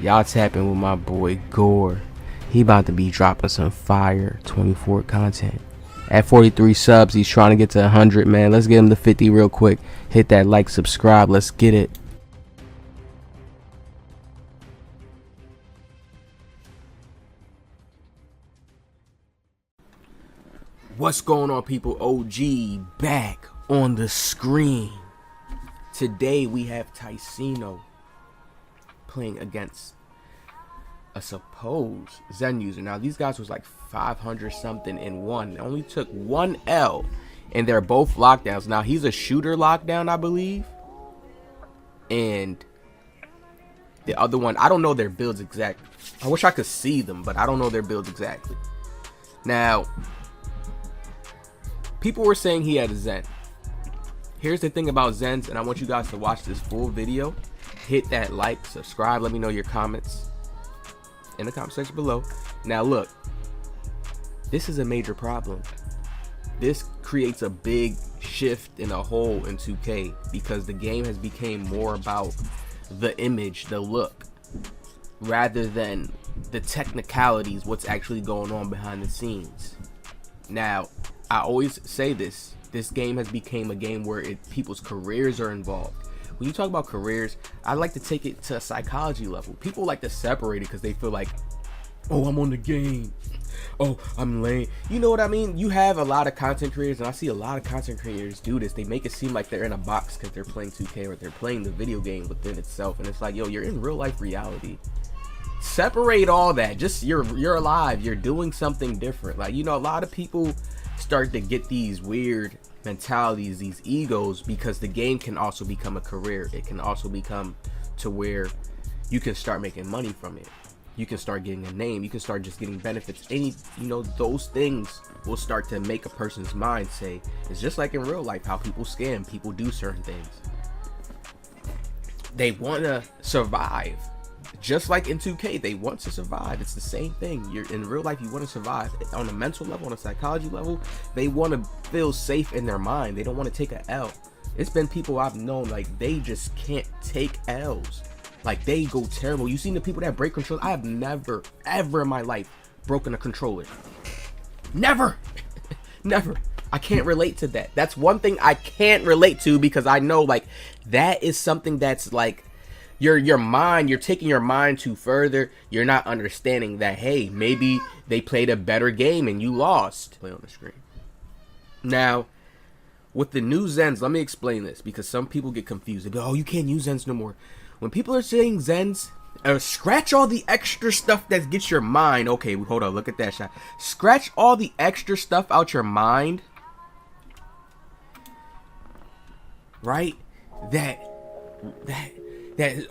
Y'all tapping with my boy Gore. He about to be dropping some fire 24 content. At 43 subs, he's trying to get to 100, man. Let's get him to 50 real quick. Hit that like, subscribe. Let's get it. What's going on, people? OG back on the screen. Today we have Tysino playing against a supposed Zen user. Now these guys was like 500 something in one. They only took one L, and they're both lockdowns. Now he's a shooter lockdown, I believe, and the other one, I don't know their builds exactly. I wish I could see them, but I don't know their builds exactly. Now people were saying he had a Zen. Here's the thing about Zens, and I want you guys to watch this full video. Hit that like, subscribe, let me know your comments in the comment section below. Now look, this is a major problem. This creates a big shift in a hole in 2K because the game has become more about the image, the look, rather than the technicalities, what's actually going on behind the scenes. Now, I always say this game has become a game where people's careers are involved. When you talk about careers, I like to take it to a psychology level. People like to separate it because they feel like, oh, I'm on the game, oh, I'm lame. You know what I mean? You have a lot of content creators, and I see a lot of content creators do this. They make it seem like they're in a box because they're playing 2K or they're playing the video game within itself, and it's like, yo, you're in real life reality. Separate all that. Just you're alive, you're doing something different. Like, you know, a lot of people start to get these weird mentalities, these egos, because the game can also become a career. It can also become to where you can start making money from it. You can start getting a name. You can start just getting benefits. You know, those things will start to make a person's mind say, it's just like in real life how people scam, people do certain things. They want to survive. Just like in 2K, they want to survive. It's the same thing. You're in real life, you want to survive. On a mental level, on a psychology level, they want to feel safe in their mind. They don't want to take an L. It's been people I've known, like, they just can't take L's. Like, they go terrible. You seen the people that break controllers? I have never, ever in my life broken a controller. Never. Never. I can't relate to that. That's one thing I can't relate to, because I know, like, that is something that's like, your mind, you're taking your mind too further. You're not understanding that, hey, maybe they played a better game and you lost. Play on the screen. Now, with the new Zens, let me explain this, because some people get confused. They go, oh, you can't use Zens no more. When people are saying Zens, scratch all the extra stuff that gets your mind. Okay, hold on, look at that shot. Scratch all the extra stuff out your mind, right? That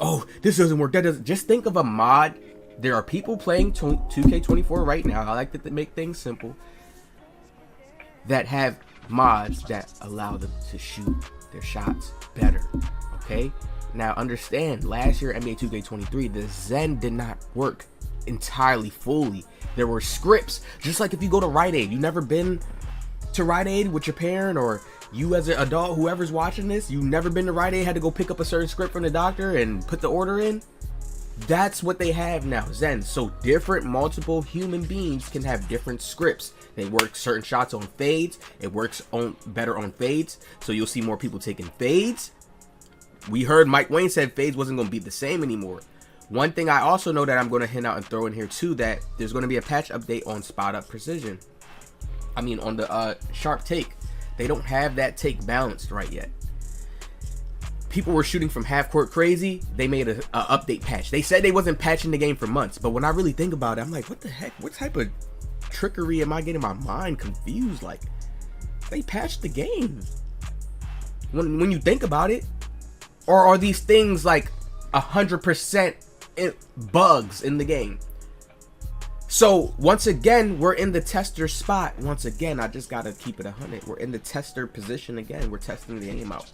oh, this doesn't work, that doesn't. Just think of a mod. There are people playing 2K24 right now, I like to make things simple, that have mods that allow them to shoot their shots better. Okay, now understand, last year NBA2K23, the Zen did not work entirely fully. There were scripts, just like if you go to Rite Aid. You never been to Rite Aid with your parent, or you as an adult, whoever's watching this, you never been to Rite Aid, had to go pick up a certain script from the doctor and put the order in? That's what they have now, Zen. So different, multiple human beings can have different scripts. They work certain shots on fades. It works better on fades. So you'll see more people taking fades. We heard Mike Wayne said fades wasn't going to be the same anymore. One thing I also know that I'm going to hint out and throw in here too, that there's going to be a patch update on spot up precision. I mean, on the sharp take. They don't have that take balanced right yet. People were shooting from half court crazy. They made a update patch. They said they wasn't patching the game for months, but when I really think about it, I'm like, what the heck? What type of trickery am I getting my mind confused? Like, they patched the game when you think about it. Or are these things like 100% bugs in the game? So once again, we're in the tester spot. Once again, I just gotta keep it 100. We're in the tester position again. We're testing the game out.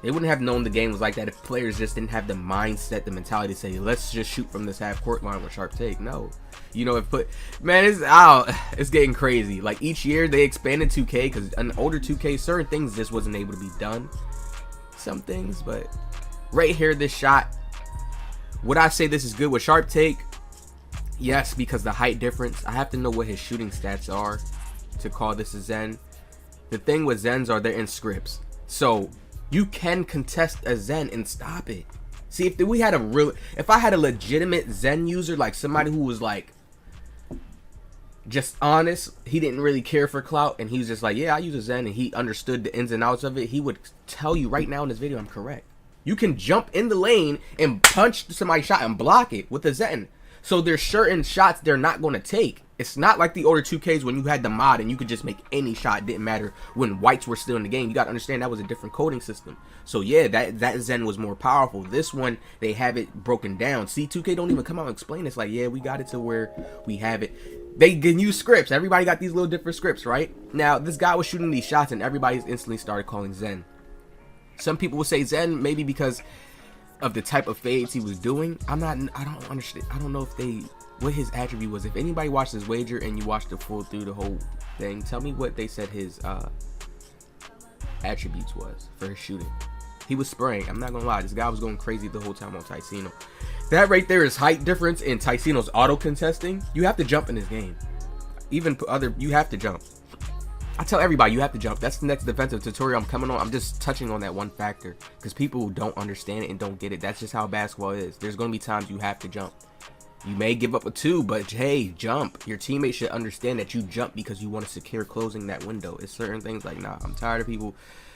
They wouldn't have known the game was like that if players just didn't have the mindset, the mentality to say, let's just shoot from this half court line with sharp take. No, you know, it's getting crazy. Like, each year they expanded 2K, because an older 2K, certain things just wasn't able to be done. Some things, but right here, this shot, Would I say this is good with Sharp Take? Yes, because the height difference. I have to know what his shooting stats are to call this a Zen. The thing with Zens are they're in scripts, so you can contest a Zen and stop it. See, if I had a legitimate Zen user, like somebody who was like just honest, he didn't really care for clout, and he was just like, yeah, I use a Zen, and he understood the ins and outs of it, he would tell you right now in this video I'm correct. You can jump in the lane and punch somebody's shot and block it with a Zen. So there's certain shots they're not going to take. It's not like the older 2Ks when you had the mod and you could just make any shot. It didn't matter when whites were still in the game. You got to understand that was a different coding system. So yeah, that Zen was more powerful. This one, they have it broken down. See, 2K don't even come out and explain. It's like, yeah, we got it to where we have it. They can use scripts. Everybody got these little different scripts, right? Now, this guy was shooting these shots and everybody's instantly started calling Zen. Some people will say Zen maybe because of the type of fades he was doing. I don't understand. I don't know what his attribute was. If anybody watched this wager and you watched it full through the whole thing, tell me what they said his attributes was for his shooting. He was spraying. I'm not gonna lie, this guy was going crazy the whole time on Tysino. That right there is height difference in Tysino's auto contesting. You have to jump in this game. Even you have to jump. I tell everybody you have to jump. That's the next defensive tutorial I'm coming on. I'm just touching on that one factor because people don't understand it and don't get it. That's just how basketball is. There's going to be times you have to jump. You may give up a 2, but hey, jump. Your teammates should understand that you jump because you want to secure closing that window. It's certain things like, nah, I'm tired of people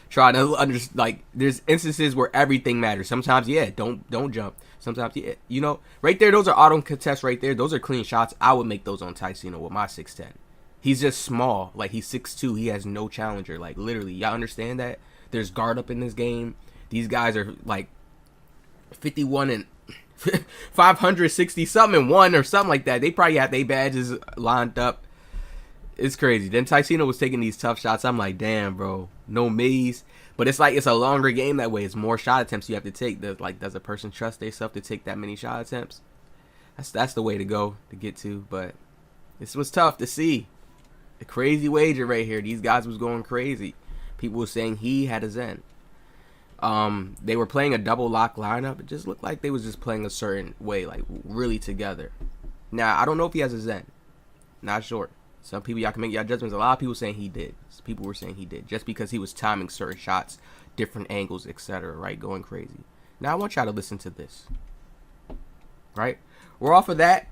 trying to understand. Like, there's instances where everything matters. Sometimes, yeah, don't jump. Sometimes, yeah, you know, right there, those are auto contests right there. Those are clean shots. I would make those on Tysino with my 6'10". He's just small. Like, he's 6'2". He has no challenger. Like, literally, y'all understand that? There's guard up in this game. These guys are, like, 51 and 560 something and 1 or something like that. They probably have their badges lined up. It's crazy. Then Tysino was taking these tough shots. I'm like, damn, bro. No maze. But it's like it's a longer game that way. It's more shot attempts you have to take. Like, does a person trust themselves to take that many shot attempts? That's the way to go to get to. But this was tough to see. A crazy wager right here. These guys was going crazy. People were saying he had a Zen. They were playing a double lock lineup. It just looked like they was just playing a certain way, like really together. Now, I don't know if he has a Zen. Not sure. Some people, y'all can make y'all judgments. A lot of people saying he did. People were saying he did. Just because he was timing certain shots, different angles, etc. Right? Going crazy. Now, I want y'all to listen to this. Right? We're off of that.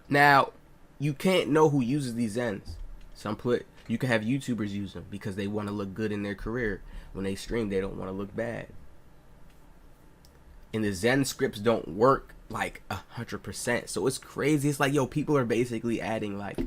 Now, you can't know who uses these Zens. You can have YouTubers use them because they want to look good in their career. When they stream, they don't want to look bad. And the Zen scripts don't work like 100%. So it's crazy. It's like, yo, people are basically adding like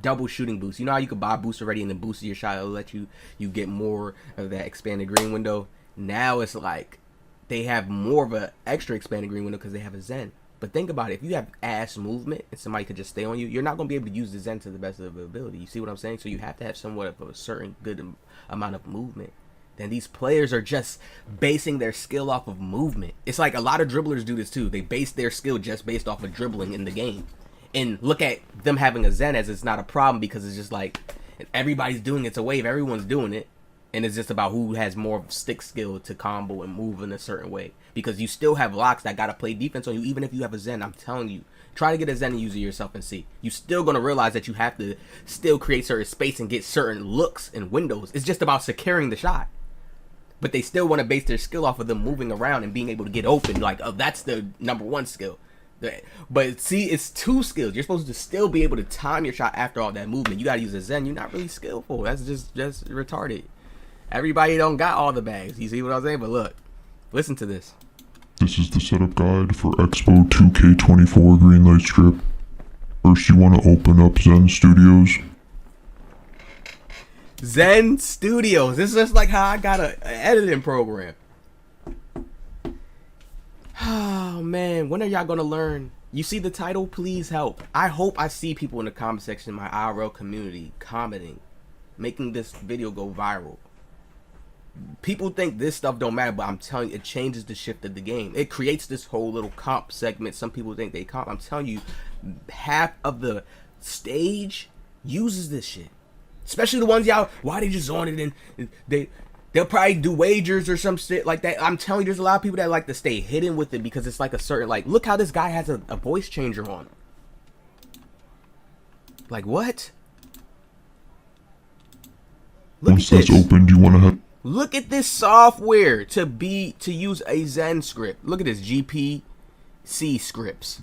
double shooting boosts. You know how you could buy boost already and then boost your shot. It'll let you get more of that expanded green window. Now it's like they have more of an extra expanded green window because they have a Zen. But think about it. If you have ass movement and somebody could just stay on you, you're not going to be able to use the Zen to the best of their ability. You see what I'm saying? So you have to have somewhat of a certain good amount of movement. Then these players are just basing their skill off of movement. It's like a lot of dribblers do this too. They base their skill just based off of dribbling in the game. And look at them having a Zen as it's not a problem because it's just like everybody's doing it. It's a wave. Everyone's doing it. And it's just about who has more stick skill to combo and move in a certain way. Because you still have locks that got to play defense on you. Even if you have a Zen, I'm telling you. Try to get a Zen and use it yourself and see. You're still going to realize that you have to still create certain space and get certain looks and windows. It's just about securing the shot. But they still want to base their skill off of them moving around and being able to get open. Like, oh, that's the #1 skill. But see, it's 2 skills. You're supposed to still be able to time your shot after all that movement. You got to use a Zen. You're not really skillful. That's just retarded. Everybody don't got all the bags. You see what I'm saying? But look, listen to this. This is the setup guide for Expo 2K24 Greenlight Strip. First, you want to open up Zen Studios. Zen Studios. This is just like how I got an editing program. Oh, man. When are y'all going to learn? You see the title? Please help. I hope I see people in the comment section, my IRL community, commenting, making this video go viral. People think this stuff don't matter, but I'm telling you, it changes the shift of the game. It creates this whole little comp segment. Some people think they comp. I'm telling you, half of the stage uses this shit. Especially the ones y'all, why they just on it and they They'll probably do wagers or some shit like that. I'm telling you, there's a lot of people that like to stay hidden with it because it's like a certain, like, look how this guy has a voice changer on. Like, what? Look Once at that's this. opened, you want to have... Look at this software to use a Zen script. Look at this GPC scripts.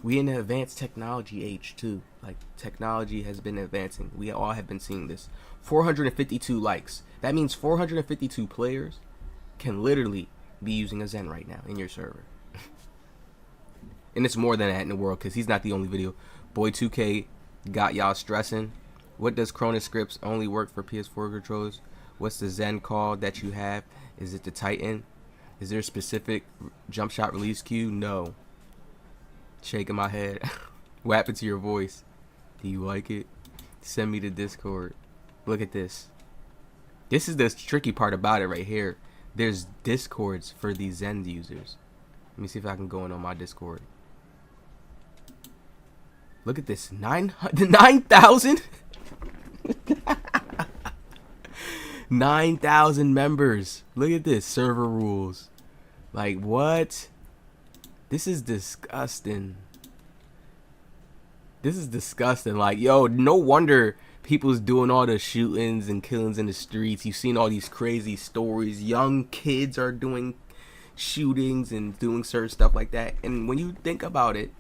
We in the advanced technology age too. Like, technology has been advancing. We all have been seeing this. 452 likes. That means 452 players can literally be using a Zen right now in your server. And it's more than that in the world, because he's not the only video. Boy 2K got y'all stressing. What does Cronus scripts only work for PS4 controllers? What's the Zen called that you have? Is it the Titan? Is there a specific jump shot release queue? No. Shaking my head. What happened to your voice? Do you like it? Send me to Discord. Look at this. This is the tricky part about it right here. There's Discords for these Zen users. Let me see if I can go in on my Discord. Look at this. 9,000? 9,000 members. Look at this. Server rules. Like, what? This is disgusting. This is disgusting. Like, yo, no wonder people's doing all the shootings and killings in the streets. You've seen all these crazy stories. Young kids are doing shootings and doing certain stuff like that. And when you think about it,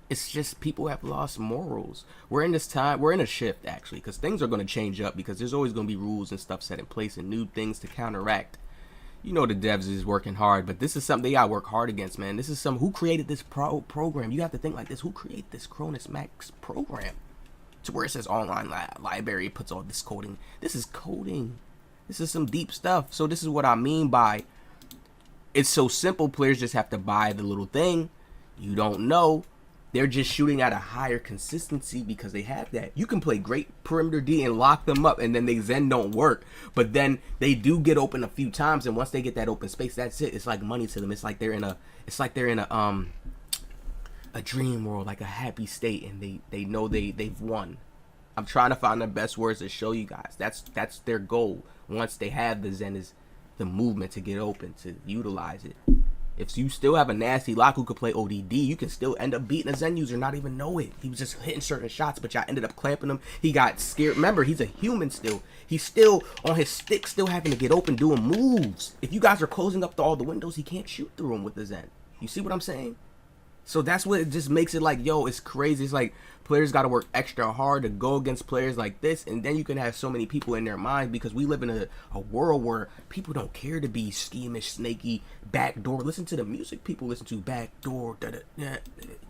it's just people have lost morals. We're in this time, we're in a shift actually, because things are going to change up, because there's always going to be rules and stuff set in place and new things to counteract. You know the devs is working hard, but this is something they gotta work hard against, man. This is some, who created this program? You have to think like this. Who created this Cronus Max program? To where it says online library, puts all this coding. This is coding. This is some deep stuff. So this is what I mean by, it's so simple. Players just have to buy the little thing. You don't know. They're just shooting at a higher consistency because they have that. You can play great perimeter D and lock them up, and then they Zen don't work. But then they do get open a few times, and once they get that open space, that's it. It's like money to them. It's like they're in a dream world, like a happy state, and they know they've won. I'm trying to find the best words to show you guys. That's their goal. Once they have the Zen, is the movement to get open, to utilize it. If you still have a nasty lock who could play ODD, you can still end up beating a Zen user, not even know it. He was just hitting certain shots, but y'all ended up clamping him. He got scared. Remember, he's a human still. He's still on his stick, still having to get open, doing moves. If you guys are closing up all the windows, he can't shoot through them with the Zen. You see what I'm saying? So that's what it just makes it like, yo, it's crazy. It's like players got to work extra hard to go against players like this, and then you can have so many people in their minds, because we live in a world where people don't care to be schemish, snaky, backdoor. Listen to the music people listen to, backdoor,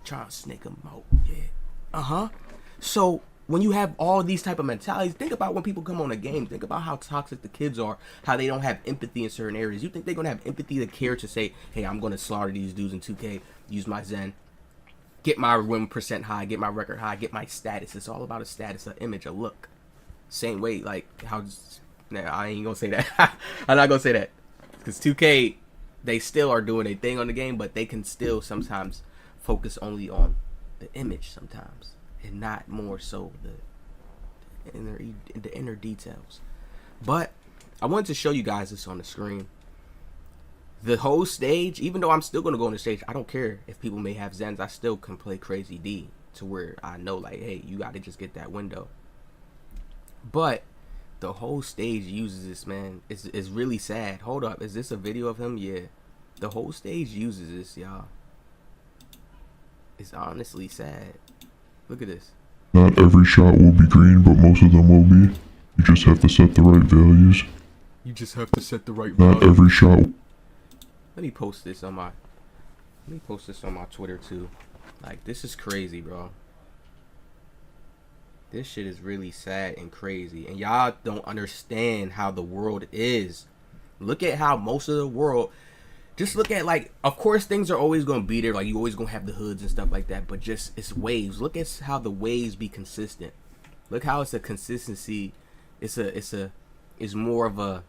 trying to snake them out. Yeah. So when you have all these type of mentalities, think about when people come on a game. Think about how toxic the kids are, how they don't have empathy in certain areas. You think they're going to have empathy to care to say, hey, I'm going to slaughter these dudes in 2K, use my Zen, get my win percent high, get my record high, get my status. It's all about a status, an image, a look. Same way, like how, nah, I ain't going to say that. I'm not going to say that. Because 2K, they still are doing a thing on the game, but they can still sometimes focus only on the image sometimes, and not more so the inner details. But I wanted to show you guys this on the screen. The whole stage, even though I'm still going to go on the stage, I don't care if people may have Zens. I still can play Crazy D to where I know, like, hey, you got to just get that window. But the whole stage uses this, man. It's really sad. Hold up. Is this a video of him? Yeah. The whole stage uses this, y'all. It's honestly sad. Look at this. Not every shot will be green, but most of them will be. You just have to set the right values. You just have to set the right Not value. every shot. Let me post this on my Twitter too. Like, this is crazy, bro. This shit is really sad and crazy, and y'all don't understand how the world is. Look at how most of the world, just look at, like, of course things are always gonna be there, like you always gonna have the hoods and stuff like that, but just, it's waves. Look at how the waves be consistent. Look how it's a consistency. It's more of a,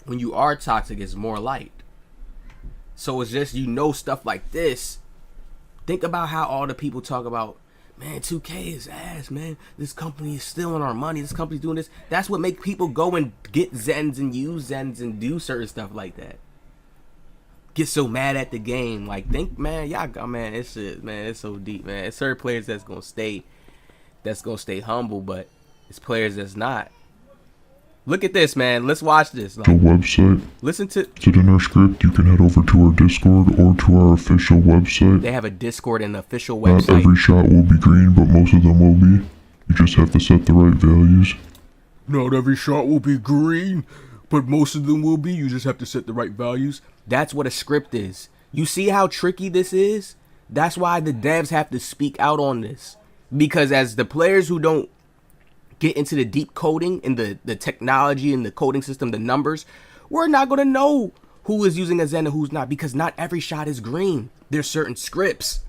when you are toxic, it's more light. So it's just, you know, stuff like this. Think about how all the people talk about man, 2K is ass, man. This company is stealing our money. This company's doing this. That's what make people go and get Zens and use Zens and do certain stuff like that. Get so mad at the game. Like, think, man, y'all got, man, it's shit, man, it's so deep, man. It's certain players that's gonna stay humble, but it's players that's not. Look at this, man. Let's watch this. Like, the website. Listen to Is it in our script? You can head over to our Discord or to our official website. they have a Discord and official Not website. every shot will be green, but most of them will be. You just have to set the right values. Not every shot will be green, but most of them will be. You just have to set the right values. That's what a script is. You see how tricky this is? That's why the devs have to speak out on this. Because as the players who don't get into the deep coding and the technology and the coding system, the numbers, we're not going to know who is using a Zen and who's not, because not every shot is green. There's certain scripts.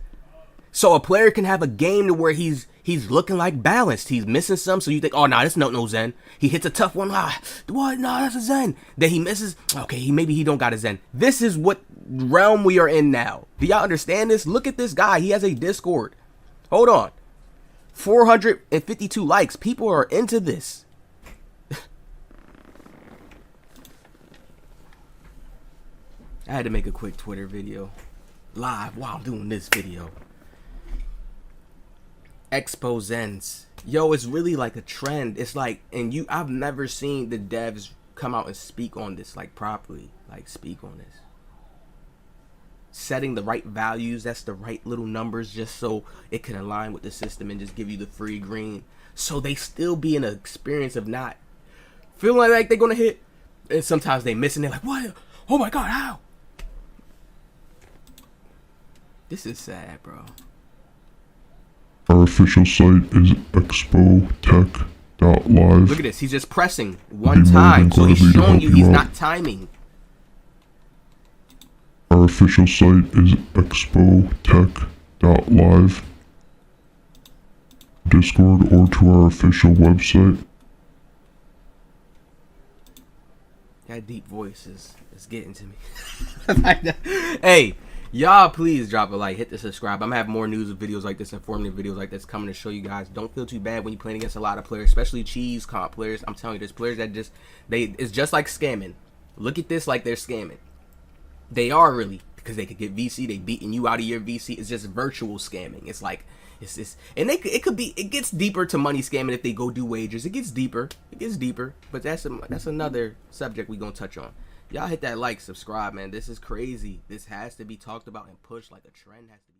So a player can have a game to where he's looking like balanced. He's missing some, so you think, oh, nah, that's no Zen. He hits a tough one. What? Nah, that's a Zen. Then he misses. Okay, maybe he don't got a Zen. This is what realm we are in now. Do y'all understand this? Look at this guy. He has a Discord. Hold on. 452 likes. People are into this. I had to make a quick Twitter video live while doing this video. Expo Zens. Yo, it's really like a trend. It's like, and I've never seen the devs come out and speak on this like properly. Like, speak on this. Setting the right values, that's the right little numbers, just so it can align with the system and just give you the free green. So they still be in an experience of not feeling like they're gonna hit, and sometimes they miss and they're like, what? Oh my god, how? This is sad, bro. Our official site is expotech.live. Look at this, he's just pressing one time, so he's showing you he's not timing. Our official site is expotech.live. Discord or to our official website. That deep voice is getting to me. Hey, y'all please drop a like, hit the subscribe. I'm gonna have more news videos like this, informative videos like this coming to show you guys. Don't feel too bad when you're playing against a lot of players, especially cheese comp players. I'm telling you, there's players that it's just like scamming. Look at this like they're scamming. They are really, because they could get VC. They beating you out of your VC. It's just virtual scamming. It's like, it's this, and it gets deeper to money scamming if they go do wagers. It gets deeper, but that's another subject we gonna touch on. Y'all hit that like, subscribe, man. This is crazy. This has to be talked about and pushed like a trend has to be.